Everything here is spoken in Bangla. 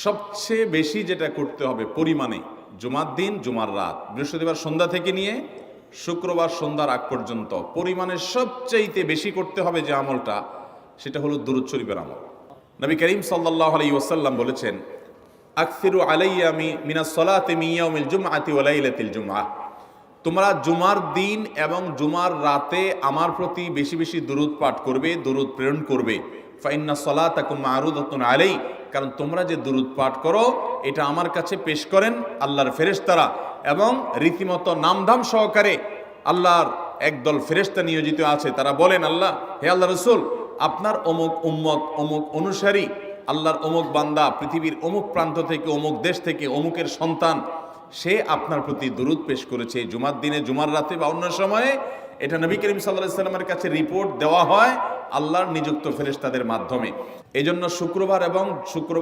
সবচেয়ে বেশি যেটা করতে হবে পরিমাণে, জুমার দিন, জুমার রাত, বৃহস্পতিবার সন্ধ্যা থেকে নিয়ে শুক্রবার সন্ধ্যার আগ পর্যন্ত পরিমাণে সবচাইতে বেশি করতে হবে যে আমলটা, সেটা হলো দুরূদ শরীফের আমল। নবী করিম সাল্লাল্লাহু আলাইহি ওয়াসাল্লাম বলেছেন, আকসিরু আলাইয়া মিনাস সালাতি মিন ইয়াউমিল জুমআতি ওয়া লাইলাতিল জুমআহ, তোমরা জুমার দিন এবং জুমার রাতে আমার প্রতি বেশি বেশি দুরূদ পাঠ করবে, দুরূদ প্রেরণ করবে। ফাইন্না সালাতাকুম মা'রুদাতুন আলাই, কারণ তোমরা যে দুরূদ পাঠ করো এটা আমার কাছে পেশ করেন আল্লাহর ফেরেশতারা, এবং রীতিমতো নামধাম সহকারে আল্লাহর একদল ফেরেশতা নিয়োজিত আছে। তারা বলেন, আল্লাহ, হে আল্লাহ রসুল, আপনার অমুক উম্মত, অমুক অনুসারী, আল্লাহর অমুক বান্দা পৃথিবীর অমুক প্রান্ত থেকে, অমুক দেশ থেকে, অমুকের সন্তান, সে আপনার প্রতি দুরূদ পেশ করেছে জুমার দিনে, জুমার রাতে বা অন্য সময়ে। এটা নবী করিম সাল্লাল্লাহু আলাইহি সাল্লামের কাছে রিপোর্ট দেওয়া হয় আল্লাহর নিযুক্ত ফেরেশতাদের মাধ্যমে। এই জন্য শুক্রবার এবং শুক্রবার